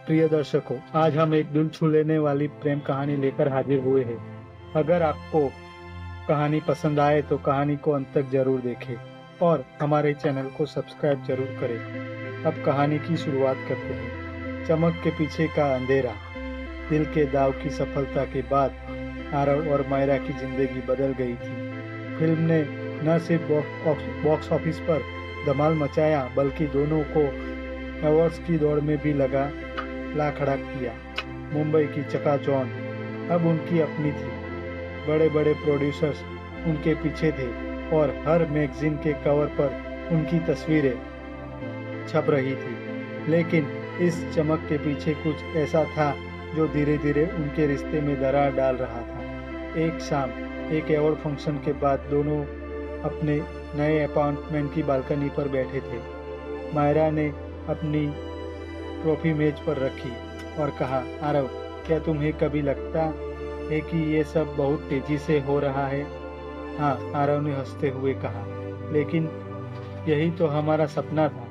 प्रिय दर्शकों, आज हम एक दिल छू लेने वाली प्रेम कहानी लेकर हाजिर हुए हैं। अगर आपको कहानी पसंद आए तो कहानी को अंत तक जरूर देखें और हमारे चैनल को सब्सक्राइब जरूर करें। अब कहानी की शुरुआत करते हैं। चमक के पीछे का अंधेरा। दिल के दाव की सफलता के बाद आरव और मायरा की जिंदगी बदल गई थी। फिल्म ने न सिर्फ बॉक्स ऑफिस पर धमाल मचाया बल्कि दोनों को अवार्ड्स की दौड़ में भी ला खड़ा किया। मुंबई की चकाचौंध अब उनकी अपनी थी। बड़े बड़े प्रोड्यूसर्स उनके पीछे थे और हर मैगजीन के कवर पर उनकी तस्वीरें छप रही थी। लेकिन इस चमक के पीछे कुछ ऐसा था जो धीरे धीरे उनके रिश्ते में दरार डाल रहा था। एक शाम एक अवार्ड फंक्शन के बाद दोनों अपने नए अपार्टमेंट की बालकनी पर बैठे थे। मायरा ने अपनी ट्रॉफी मेज पर रखी और कहा, आरव, क्या तुम्हें कभी लगता है कि ये सब बहुत तेजी से हो रहा है? हाँ, आरव ने हंसते हुए कहा, लेकिन यही तो हमारा सपना था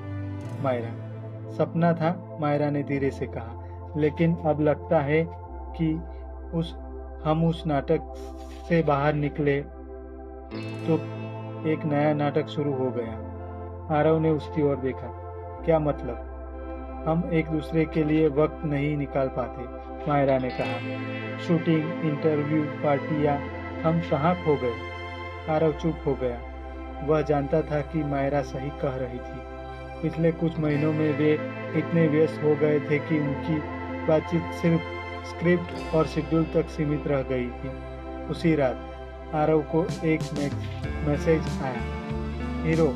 मायरा। सपना था, मायरा ने धीरे से कहा, लेकिन अब लगता है कि हम उस नाटक से बाहर निकले तो एक नया नाटक शुरू हो गया। आरव ने उसकी ओर देखा। क्या मतलब? हम एक दूसरे के लिए वक्त नहीं निकाल पाते, मायरा ने कहा। शूटिंग, इंटरव्यू, पार्टियां, हम कहाँ खो गए? आरव चुप हो गया। वह जानता था कि मायरा सही कह रही थी। पिछले कुछ महीनों में वे इतने व्यस्त हो गए थे कि उनकी बातचीत सिर्फ स्क्रिप्ट और शेड्यूल तक सीमित रह गई थी। उसी रात आरव को एक मैसेज आया, हीरो,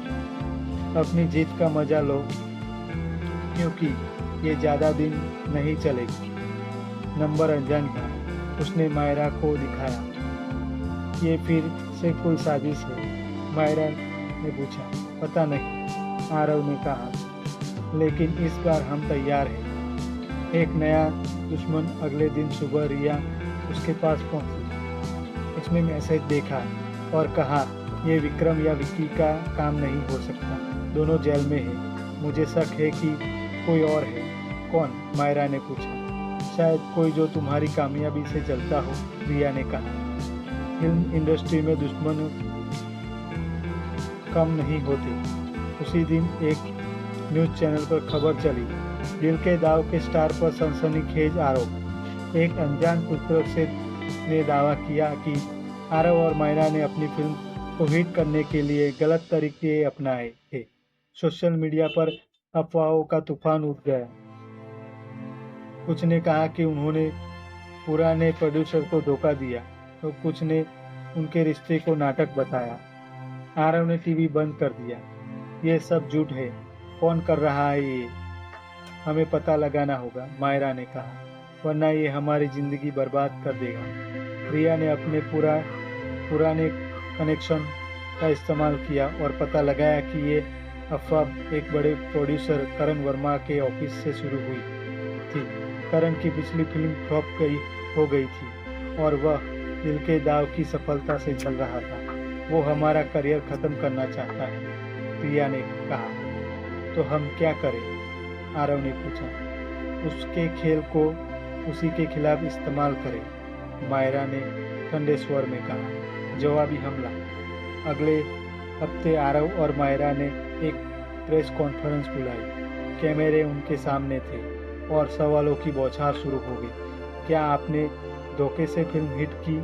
अपनी जीत का मजा लो क्योंकि ये ज़्यादा दिन नहीं चलेगी। नंबर अनजान था। उसने मायरा को दिखाया। ये फिर से कोई साजिश है? मायरा ने पूछा। पता नहीं, आरव ने कहा, लेकिन इस बार हम तैयार हैं। एक नया दुश्मन। अगले दिन सुबह रिया उसके पास पहुंची। उसने मैसेज देखा और कहा, यह विक्रम या विक्की का काम नहीं हो सकता। दोनों जेल में हैं। मुझे शक है कि कोई और है। कौन? मायरा ने पूछा। शायद कोई जो तुम्हारी कामयाबी से जलता हो, रिया ने कहा। फिल्म इंडस्ट्री में दुश्मन कम नहीं होते। उसी दिन एक न्यूज चैनल पर खबर चली, दिल के दाव के स्टार पर सनसनीखेज आरोप। एक अनजान सूत्र से ने दावा किया कि आरव और मायरा ने अपनी फिल्म को हिट करने के लिए गलत तरीके अपनाए थे। सोशल मीडिया पर अफवाहों का तूफान उठ गया। कुछ ने कहा कि उन्होंने पुराने प्रोड्यूसर को धोखा दिया, तो कुछ ने उनके रिश्ते को नाटक बताया। आरव ने टीवी बंद कर दिया। ये सब झूठ है। कौन कर रहा है ये? हमें पता लगाना होगा, मायरा ने कहा, वरना ये हमारी जिंदगी बर्बाद कर देगा। रिया ने अपने पुराने कनेक्शन का इस्तेमाल किया और पता लगाया कि ये अफवाह एक बड़े प्रोड्यूसर करण वर्मा के ऑफिस से शुरू हुई थी। करण की पिछली फिल्म फ्लॉप हो गई थी और वह दिल के दाव की सफलता से चल रहा था। वो हमारा करियर खत्म करना चाहता है, रिया ने कहा। तो हम क्या करें? आरव ने पूछा। उसके खेल को उसी के खिलाफ इस्तेमाल करें, मायरा ने ठंडे स्वर में कहा। जवाबी हमला। अगले हफ्ते आरव और मायरा ने एक प्रेस कॉन्फ्रेंस बुलाई। कैमरे उनके सामने थे और सवालों की बौछार शुरू हो गई। क्या आपने धोखे से फिल्म हिट की?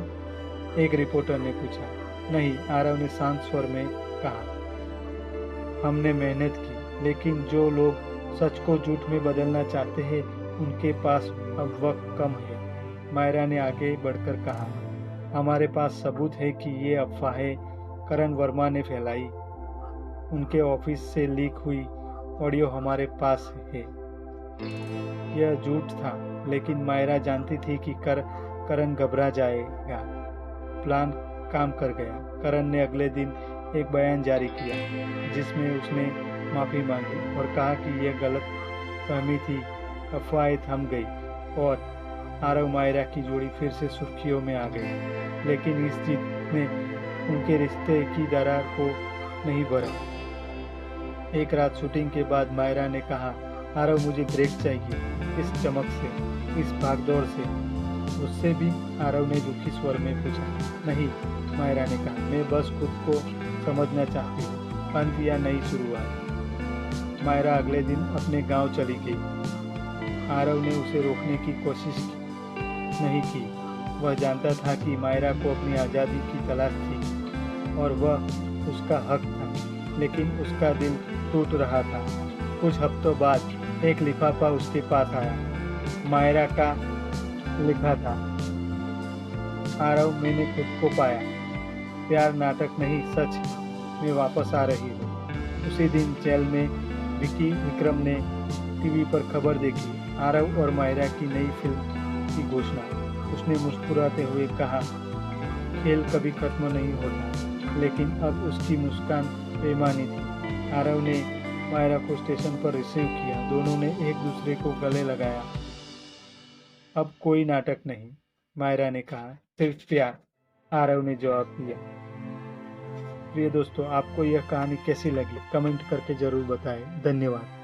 एक रिपोर्टर ने पूछा। नहीं, आरव ने शांत स्वर में कहा। हमने मेहनत की, लेकिन जो लोग सच को झूठ में बदलना चाहते हैं उनके पास अब वक्त कम है, मायरा ने आगे बढ़कर कहा। हमारे पास सबूत है कि ये अफवाहें करण वर्मा ने फैलाई। उनके ऑफिस से लीक हुई ऑडियो हमारे पास है। यह झूठ था, लेकिन मायरा जानती थी कि करण घबरा जाएगा। प्लान काम कर गया। करण ने अगले दिन एक बयान जारी किया जिसमें उसने माफी मांगी और कहा कि यह गलत फहमी थी, अफवाहें थम गई और आरव मायरा की जोड़ी फिर से सुर्खियों में आ गई। लेकिन इस जीत ने उनके रिश्ते की दरार को नहीं भरा। एक रात शूटिंग के बाद मायरा ने कहा, आरव मुझे ब्रेक चाहिए, इस चमक से, इस भागदौड़ से। उससे भी? आरव ने दुखी स्वर में पूछा। नहीं, मायरा ने कहा, मैं बस खुद को समझना चाहती हूँ, अंत या नई शुरुआत। मायरा अगले दिन अपने गांव चली गई। आरव ने उसे रोकने की कोशिश नहीं की। वह जानता था कि मायरा को अपनी आज़ादी की तलाश थी और वह उसका हक था, लेकिन उसका दिल टूट रहा था। कुछ हफ्तों बाद एक लिफाफा उसके पास आया। मायरा का लिखा था, आरव, मैंने खुद को पाया। प्यार नाटक नहीं, सच है। मैं वापस आ रही हूँ। उसी दिन जेल में विकी विक्रम ने टीवी पर खबर देखी, आरव और मायरा की नई फिल्म की घोषणा। उसने मुस्कुराते हुए कहा, खेल कभी खत्म नहीं होता। लेकिन अब उसकी मुस्कान बेईमानी थी। आरव ने मायरा को स्टेशन पर रिसीव किया। दोनों ने एक दूसरे को गले लगाया। अब कोई नाटक नहीं, मायरा ने कहा, सिर्फ प्यार, आरव ने जवाब दिया। प्रिय दोस्तों, आपको यह कहानी कैसी लगी कमेंट करके जरूर बताएं। धन्यवाद।